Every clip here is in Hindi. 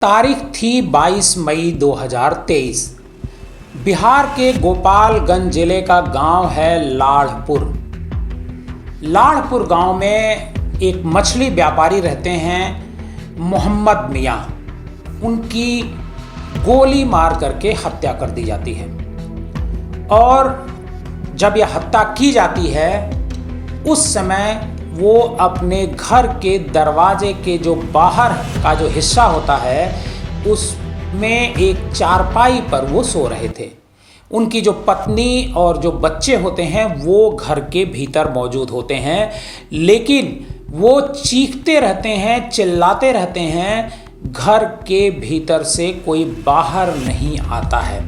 तारीख थी 22 मई 2023। बिहार के गोपालगंज जिले का गांव है लाड़पुर। लाड़पुर गांव में एक मछली व्यापारी रहते हैं मोहम्मद मियां। उनकी गोली मार करके हत्या कर दी जाती है और जब यह हत्या की जाती है उस समय वो अपने घर के दरवाजे के जो बाहर का जो हिस्सा होता है उसमें एक चारपाई पर वो सो रहे थे। उनकी जो पत्नी और जो बच्चे होते हैं वो घर के भीतर मौजूद होते हैं, लेकिन वो चीखते रहते हैं, चिल्लाते रहते हैं, घर के भीतर से कोई बाहर नहीं आता है।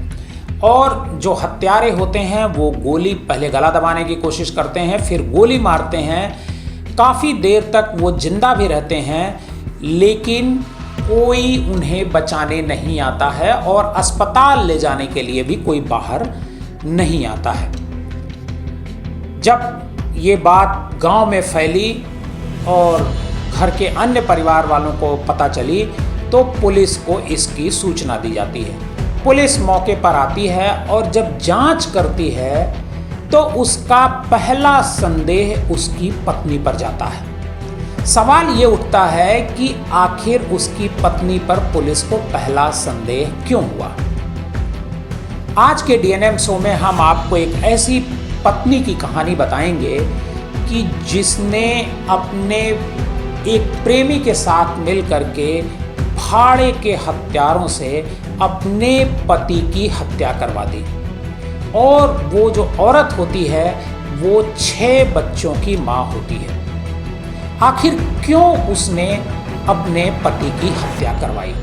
और जो हत्यारे होते हैं वो गोली पहले गला दबाने की कोशिश करते हैं, फिर गोली मारते हैं। काफ़ी देर तक वो जिंदा भी रहते हैं, लेकिन कोई उन्हें बचाने नहीं आता है और अस्पताल ले जाने के लिए भी कोई बाहर नहीं आता है। जब ये बात गांव में फैली और घर के अन्य परिवार वालों को पता चली तो पुलिस को इसकी सूचना दी जाती है। पुलिस मौके पर आती है और जब जांच करती है तो उसका पहला संदेह उसकी पत्नी पर जाता है। सवाल ये उठता है कि आखिर उसकी पत्नी पर पुलिस को पहला संदेह क्यों हुआ। आज के डीएनएम शो में हम आपको एक ऐसी पत्नी की कहानी बताएंगे कि जिसने अपने एक प्रेमी के साथ मिलकर के भाड़े के हत्यारों से अपने पति की हत्या करवा दी। और वो जो औरत होती है वो 6 बच्चों की माँ होती है। आखिर क्यों उसने अपने पति की हत्या करवाई।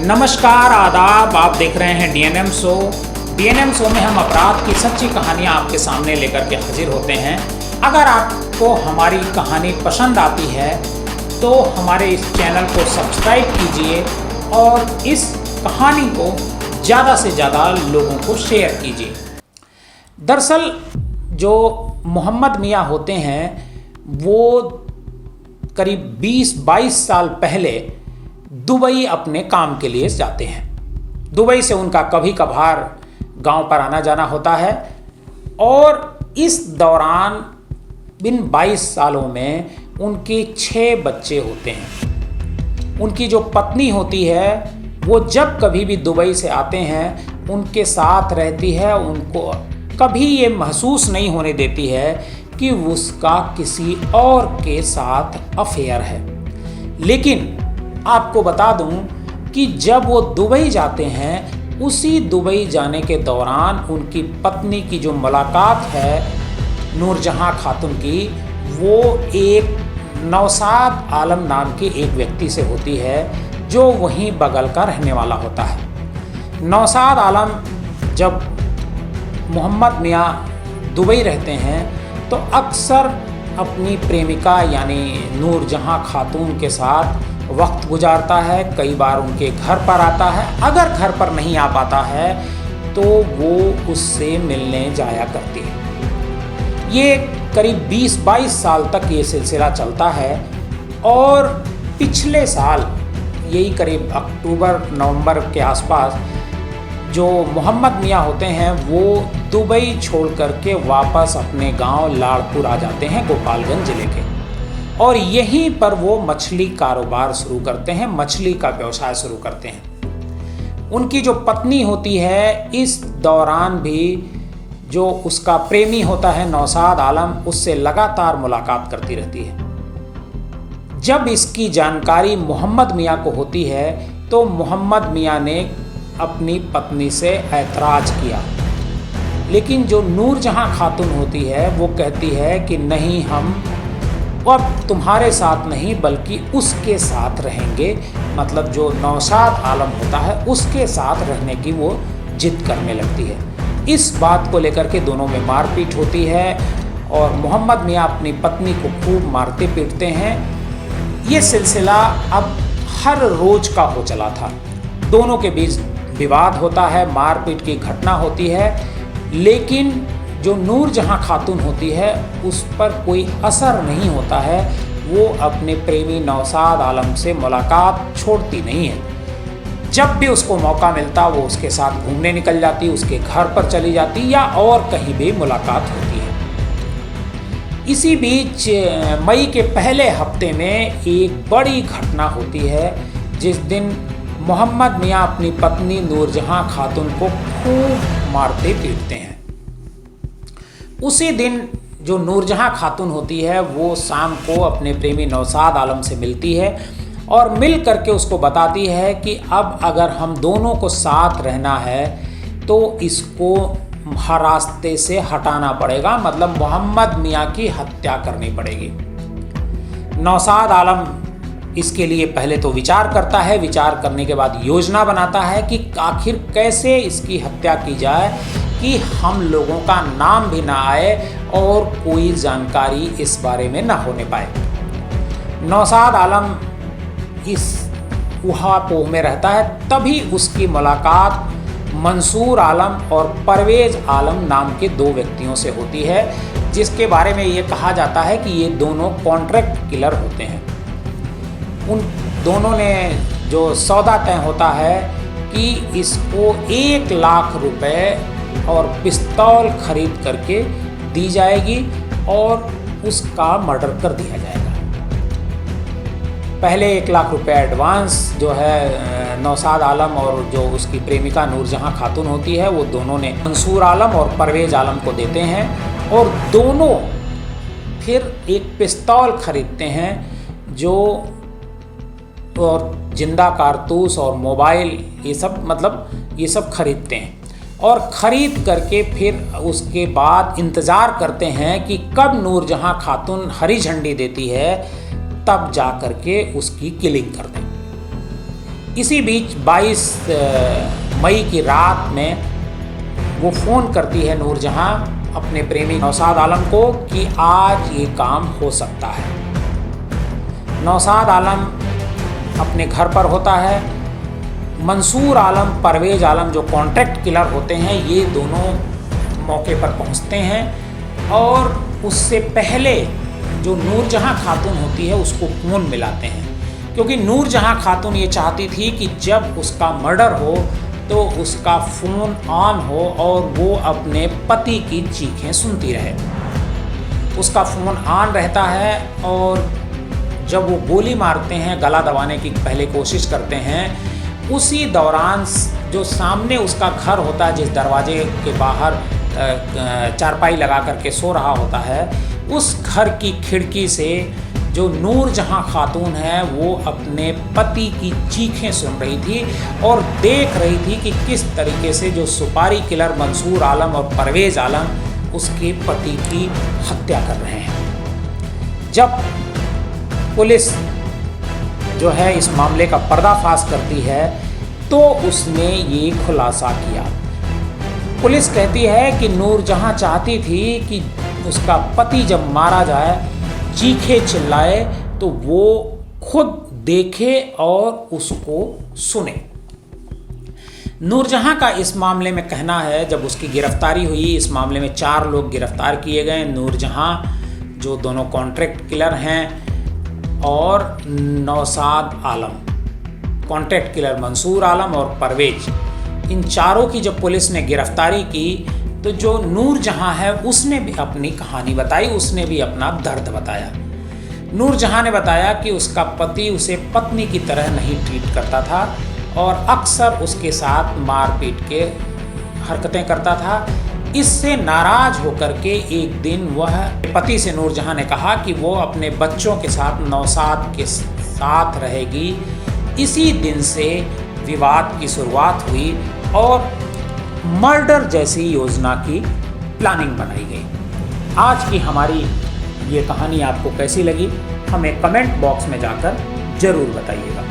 नमस्कार, आदाब, आप देख रहे हैं डीएनएम शो। डीएनएम शो में हम अपराध की सच्ची कहानियाँ आपके सामने लेकर के हाजिर होते हैं। अगर आपको हमारी कहानी पसंद आती है तो हमारे इस चैनल को सब्सक्राइब कीजिए और इस कहानी को ज़्यादा से ज़्यादा लोगों को शेयर कीजिए। दरअसल जो मोहम्मद मियां होते हैं वो करीब 20-22 साल पहले दुबई अपने काम के लिए जाते हैं। दुबई से उनका कभी कभार गांव पर आना जाना होता है और इस दौरान इन 22 सालों में उनके 6 बच्चे होते हैं। उनकी जो पत्नी होती है वो जब कभी भी दुबई से आते हैं उनके साथ रहती है। उनको कभी ये महसूस नहीं होने देती है कि उसका किसी और के साथ अफेयर है। लेकिन आपको बता दूं कि जब वो दुबई जाते हैं उसी दुबई जाने के दौरान उनकी पत्नी की जो मुलाकात है नूरजहां खातून की, वो एक नौशाद आलम नाम के एक व्यक्ति से होती है जो वहीं बगल का रहने वाला होता है। नौशाद आलम जब मोहम्मद मियां दुबई रहते हैं तो अक्सर अपनी प्रेमिका यानी नूरजहां खातून के साथ वक्त गुजारता है। कई बार उनके घर पर आता है। अगर घर पर नहीं आ पाता है तो वो उससे मिलने जाया करती है। ये करीब 20-22 साल तक ये सिलसिला चलता है और पिछले साल यही करीब अक्टूबर-नवंबर के आसपास जो मोहम्मद मियां होते हैं वो दुबई छोड़ करके वापस अपने गांव लाड़पुर आ जाते हैं गोपालगंज जिले के, और यहीं पर वो मछली कारोबार शुरू करते हैं, मछली का व्यवसाय शुरू करते हैं। उनकी जो पत्नी होती है इस दौरान भी जो उसका प्रेमी होता है नौशाद आलम, उससे लगातार मुलाकात करती रहती है। जब इसकी जानकारी मोहम्मद मियां को होती है तो मोहम्मद मियां ने अपनी पत्नी से ऐतराज़ किया, लेकिन जो नूरजहां खातून होती है वो कहती है कि नहीं, हम अब तुम्हारे साथ नहीं बल्कि उसके साथ रहेंगे। मतलब जो नौशाद आलम होता है उसके साथ रहने की वो जिद करने लगती है। इस बात को लेकर के दोनों में मारपीट होती है और मोहम्मद मियां अपनी पत्नी को खूब मारते पीटते हैं। ये सिलसिला अब हर रोज का हो चला था। दोनों के बीच विवाद होता है, मारपीट की घटना होती है, लेकिन जो नूरजहां खातून होती है उस पर कोई असर नहीं होता है। वो अपने प्रेमी नौशाद आलम से मुलाकात छोड़ती नहीं है। जब भी उसको मौका मिलता वो उसके साथ घूमने निकल जाती, उसके घर पर चली जाती या और कहीं भी मुलाकात होती है। इसी बीच मई के पहले हफ्ते में एक बड़ी घटना होती है, जिस दिन मोहम्मद मियाँ अपनी पत्नी नूरजहां खातून को खूब मारते पीटते हैं। उसी दिन जो नूरजहां खातून होती है वो शाम को अपने प्रेमी नौशाद आलम से मिलती है और मिल करके उसको बताती है कि अब अगर हम दोनों को साथ रहना है तो इसको हर रास्ते से हटाना पड़ेगा, मतलब मोहम्मद मियाँ की हत्या करनी पड़ेगी। नौशाद आलम इसके लिए पहले तो विचार करता है, विचार करने के बाद योजना बनाता है कि आखिर कैसे इसकी हत्या की जाए कि हम लोगों का नाम भी ना आए और कोई जानकारी इस बारे में ना होने पाए। नौशाद आलम इस ऊहापोह में रहता है, तभी उसकी मुलाकात मंसूर आलम और परवेज आलम नाम के दो व्यक्तियों से होती है, जिसके बारे में ये कहा जाता है कि ये दोनों कॉन्ट्रैक्ट किलर होते हैं। उन दोनों ने जो सौदा तय होता है कि इसको 1 लाख रुपए और पिस्तौल खरीद करके दी जाएगी और उसका मर्डर कर दिया जाएगा। पहले 1 लाख रुपए एडवांस जो है नौशाद आलम और जो उसकी प्रेमिका नूरजहां खातून होती है वो दोनों ने मंसूर आलम और परवेज आलम को देते हैं और दोनों फिर एक पिस्तौल खरीदते हैं जो और जिंदा कारतूस और मोबाइल ये सब खरीदते हैं और ख़रीद करके फिर उसके बाद इंतज़ार करते हैं कि कब नूरजहां खातून हरी झंडी देती है तब जा कर के उसकी किलिंग कर दें। इसी बीच 22 मई की रात में वो फ़ोन करती है नूरजहां अपने प्रेमी नौशाद आलम को कि आज ये काम हो सकता है। नौशाद आलम अपने घर पर होता है। मंसूर आलम, परवेज आलम जो कॉन्ट्रैक्ट किलर होते हैं, ये दोनों मौके पर पहुंचते हैं और उससे पहले जो नूरजहां खातून होती है उसको फ़ोन मिलाते हैं, क्योंकि नूरजहां खातून ये चाहती थी कि जब उसका मर्डर हो तो उसका फ़ोन ऑन हो और वो अपने पति की चीखें सुनती रहे। उसका फ़ोन ऑन रहता है और जब वो गोली मारते हैं, गला दबाने की पहले कोशिश करते हैं, उसी दौरान जो सामने उसका घर होता है, जिस दरवाजे के बाहर चारपाई लगा करके सो रहा होता है, उस घर की खिड़की से जो नूरजहां खातून है वो अपने पति की चीखें सुन रही थी और देख रही थी कि किस तरीके से जो सुपारी किलर मंसूर आलम और परवेज आलम उसके पति की हत्या कर रहे हैं। जब पुलिस जो है इस मामले का पर्दाफाश करती है तो उसने ये खुलासा किया। पुलिस कहती है कि नूरजहां चाहती थी कि उसका पति जब मारा जाए, चीखे चिल्लाए, तो वो खुद देखे और उसको सुने। नूरजहां का इस मामले में कहना है, जब उसकी गिरफ्तारी हुई, इस मामले में 4 लोग गिरफ्तार किए गए। नूरजहां जो दोनों कॉन्ट्रैक्ट किलर हैं और नौशाद आलम, कॉन्ट्रैक्ट किलर मंसूर आलम और परवेज, इन चारों की जब पुलिस ने गिरफ्तारी की तो जो नूरजहां है उसने भी अपनी कहानी बताई, उसने भी अपना दर्द बताया। नूरजहां ने बताया कि उसका पति उसे पत्नी की तरह नहीं ट्रीट करता था और अक्सर उसके साथ मारपीट के हरकतें करता था। इससे नाराज होकर के एक दिन वह पति से नूरजहां ने कहा कि वो अपने बच्चों के साथ नौशाद के साथ रहेगी। इसी दिन से विवाद की शुरुआत हुई और मर्डर जैसी योजना की प्लानिंग बनाई गई। आज की हमारी ये कहानी आपको कैसी लगी, हमें कमेंट बॉक्स में जाकर ज़रूर बताइएगा।